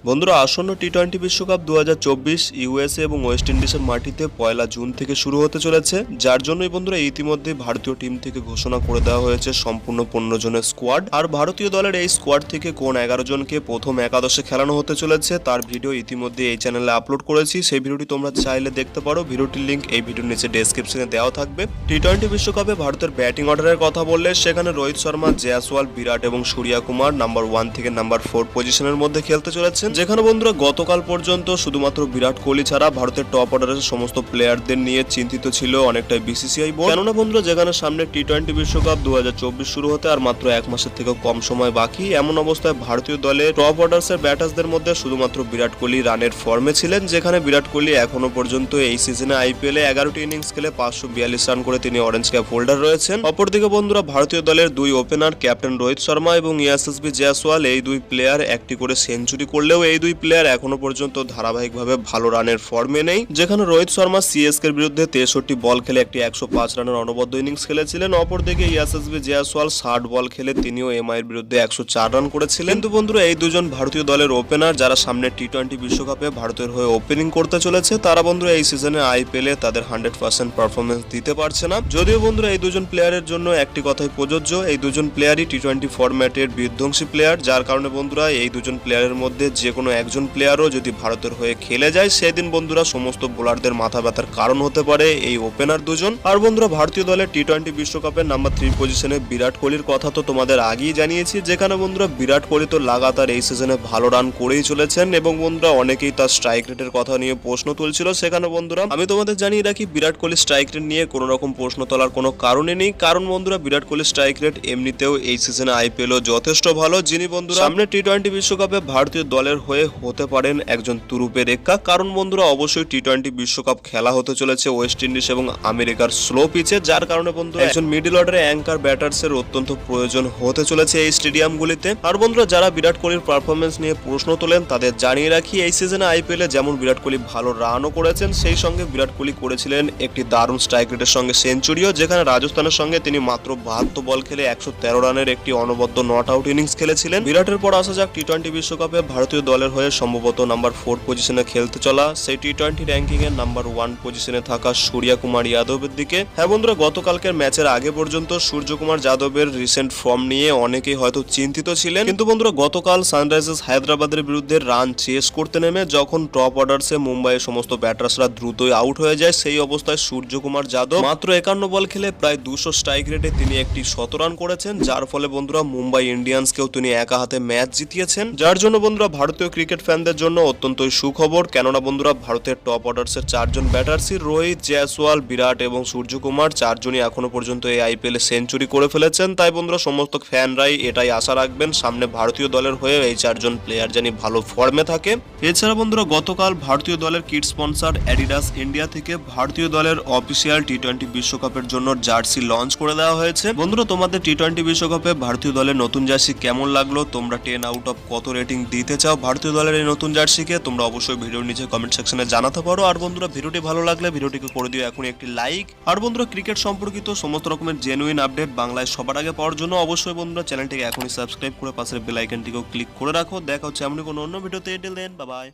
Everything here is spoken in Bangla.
বন্ধুরা, আসন্ন টি-20 বিশ্বকাপ 2024 ইউএসএ এবং ওয়েস্ট ইন্ডিজের মাটিতে 1 জুন থেকে শুরু হতে চলেছে, যার জন্যই বন্ধুরা ইতিমধ্যে ভারতীয় টিম থেকে ঘোষণা করে দেওয়া হয়েছে সম্পূর্ণ 15 জনের স্কোয়াড। আর ভারতীয় দলের এই স্কোয়াড থেকে কোন 11 জনকে প্রথম একাদশে খেলানো হতে চলেছে তার ভিডিও ইতিমধ্যে এই চ্যানেলে আপলোড করেছি। সেই ভিডিওটি তোমরা চাইলে দেখতে পারো, ভিডিওটির লিংক এই ভিডিওর নিচে ডেসক্রিপশনে দেওয়া থাকবে। টি-20 বিশ্বকাপে ভারতের ব্যাটিং অর্ডারের কথা বললে সেখানে রোহিত শর্মা, জয়সওয়াল, বিরাট এবং সূর্যা কুমার নাম্বার 1 থেকে নাম্বার 4 পজিশনের মধ্যে খেলতে চলেছেন, যেখানে বন্ধুরা গতকাল পর্যন্ত শুধুমাত্র বিরাট কোহলি ছাড়া ভারতের টপ অর্ডারের সমস্ত প্লেয়ারদের নিয়ে চিন্তিত ছিল অনেকটাই বিসিসিআই বোর্ড। কেননা বন্ধুরা, যেখানে সামনে টি-20 বিশ্বকাপ 2024 শুরু হতে আর মাত্র 1 মাসের থেকে কম সময় বাকি, এমন অবস্থায় ভারতীয় দলের টপ অর্ডারের ব্যাটার্সদের মধ্যে শুধুমাত্র বিরাট কোহলি রানের ফর্মে ছিলেন, যেখানে বিরাট কোহলি এখনো পর্যন্ত এই সিজনে আইপিএলে 11টি ইনিংস খেলে 542 রান করে তিনি অরেঞ্জ ক্যাপ হোল্ডার রয়েছেন। অপরদিকে বন্ধুরা, ভারতীয় দলের দুই ওপেনার ক্যাপ্টেন রোহিত শর্মা এবং ইয়াশাসভি জয়সওয়াল, এই দুই প্লেয়ার একটি করে সেঞ্চুরি করলেও এই দুই প্লেয়ার এখনো পর্যন্ত ধারাবাহিকভাবে ভালো রানের ফর্মে নেই। যেখানে রোহিত শর্মা সিএসকের বিরুদ্ধে 63 বল খেলে একটি 105 রানের অনবদ্য ইনিংস খেলেছিলেন। অপরদিকে ইয়াশাসভি জয়সওয়াল 60 বল খেলে তিনিও এমআই এর বিরুদ্ধে 104 রান করেছিলেন। কিন্তু বন্ধুরা, এই দুজন ভারতীয় দলের ওপেনার যারা সামনে টি-20 বিশ্বকাপে ভারতের হয়ে ওপেনিং করতে চলেছে, তারা বন্ধুরা এই সিজনে আইপিএলে তাদের 100% পারফরমেন্স দিতে পারছে না। যদিও বন্ধুরা এই দুজন প্লেয়ারের জন্য একটি কথাই প্রযোজ্য, এই দুজন প্লেয়ারই টি-20 ফরম্যাটের বিধ্বংসী প্লেয়ার, যার কারণে বন্ধুরা এই দুজন প্লেয়ারের মধ্যে যে কোনো একজন প্লেয়ারও যদি ভারতের হয়ে খেলে যায়, সেদিন বন্ধুরা সমস্ত বোলারদের মাথা ব্যথার কারণ হতে পারে এই ওপেনার দুজন। আর বন্ধুরা, ভারতীয় দলের টি-20 বিশ্বকাপের নাম্বার 3 পজিশনে বিরাট কোহলির কথা তো তোমাদের আগেই জানিয়েছি, যেখানে বন্ধুরা বিরাট কোহলি তো লাগাতার এই সিজনে ভালো রান করেই চলেছেন এবং বন্ধুরা অনেকেই তার স্ট্রাইক রেটের কথা নিয়ে প্রশ্ন তুলছিল। সেখানে বন্ধুরা আমি তোমাদের জানিয়ে রাখি, বিরাট কোহলি স্ট্রাইক রেট নিয়ে কোনো রকম প্রশ্ন তোলার কোনো কারণই নেই, কারণ বন্ধুরা বিরাট কোহলি স্ট্রাইক রেট এমনিতেও এই সিজনে আইপিএলও যথেষ্ট ভালো, যিনি বন্ধুরা সামনে টি-20 বিশ্বকাপে ভারতীয় দলের হয়ে হতে পারেন একজন তুরুপের এক্কা। কারণ বন্ধুরা অবশ্যই টি-20 বিশ্বকাপ খেলা হতে চলেছে ওয়েস্ট ইন্ডিজ এবং আমেরিকার স্লো পিচে, যার কারণে বন্ধুরা একজন মিডল অর্ডারে অ্যাঙ্কার ব্যাটার্সের অত্যন্ত প্রয়োজন হতে চলেছে এই স্টেডিয়ামগুলিতে। আর বন্ধুরা, যারা বিরাট কোহলির পারফরমেন্স নিয়ে প্রশ্ন তোলেন তাদের জানিয়ে রাখি, এই সিজনে আইপিএলে যেমন বিরাট কোহলি ভালো রানও করেছেন, সেই সঙ্গে বিরাট কোহলি করেছিলেন একটি দারুণ স্ট্রাইক রেটের সঙ্গে সেঞ্চুরিও, যেখানে রাজস্থানের সঙ্গে তিনি মাত্র 72 বল খেলে 113 রানের একটি অনবদ্য নট আউট ইনিংস খেলেছিলেন। বিরাটের পর আসা যাক টি-20 বিশ্বকাপে ভারতীয় দলের হয়ে সম্ভবত নাম্বার 4 পজিশনে খেলতে চলা সেই টি-20 র্যাঙ্কিং এর নাম্বার 1 পজিশনে থাকা সূর্যা কুমার যাদবের দিকে। হ্যাঁ বন্ধুরা, গতকালকের ম্যাচের আগে পর্যন্ত সূর্য কুমার যাদবের রিসেন্ট ফর্ম নিয়ে অনেকেই হয়তো চিন্তিত ছিলেন, কিন্তু বন্ধুরা গতকাল সানরাইজার্স হায়দ্রাবাদের বিরুদ্ধে রান চেস করতে নেমে যখন টপ অর্ডারসে মুম্বাইয়ের সমস্ত ব্যাটার্সরা দ্রুতই আউট হয়ে যায়, সেই অবস্থায় সূর্য কুমার যাদব মাত্র 51 বল খেলে প্রায় 200 স্ট্রাইক রেটে তিনি একটি শতরান করেছেন, যার ফলে বন্ধুরা মুম্বাই ইন্ডিয়ান্সকেও তিনি একা হাতে ম্যাচ জিতিয়েছেন। যার জন্য বন্ধুরা ভারতীয় ক্রিকেট ফ্যানদের জন্য অত্যন্তই সুখবর, কেননা বন্ধুরা ভারতের টপ অর্ডারসের 4 জন ব্যাটার্সই রোহিত, জয়সওয়াল, বিরাট এবং সূর্য কুমার 4 জনই এখনো পর্যন্ত এই আইপিএলে সেঞ্চুরি করে ফেলেছেন। তাই বন্ধুরা সমস্ত ফ্যানরাই এটাই আশা রাখবেন সামনে ভারতীয় দলের হয়ে এই 4 জন প্লেয়ার জানি ভালো ফর্মে থাকে। এছাড়া বন্ধুরা গতকাল ভারতীয় দলের কিট স্পন্সর অ্যাডিডাস ইন্ডিয়া থেকে ভারতীয় দলের অফিসিয়াল টি-20 বিশ্বকাপের জন্য জার্সি লঞ্চ করে দেওয়া হয়েছে। বন্ধুরা, তোমাদের টি-20 বিশ্বকাপে ভারতীয় দলের নতুন জার্সি কেমন লাগলো, তোমরা 10 আউট অফ কত রেটিং দিতে চাও ভারতীয় দলের এই নতুন জার্সিকে, তোমরা অবশ্যই ভিডিওর নিচে কমেন্ট সেকশনে জানাতে পারো। আর বন্ধুরা ভিডিওটি ভালো লাগলে ভিডিওটিকে করে দিও এখনই একটি লাইক। আর বন্ধুরা ক্রিকেট সম্পর্কিত সমস্ত রকমের জেনুইন আপডেট বাংলায় সবার আগে পাওয়ার জন্য অবশ্যই বন্ধুরা চ্যানেলটিকে এখনই সাবস্ক্রাইব করে পাশের বেল আইকনটিকেও ক্লিক করে রাখো। দেখা হচ্ছে এমনই কোনো অন্য ভিডিওতে। Till then, bye by.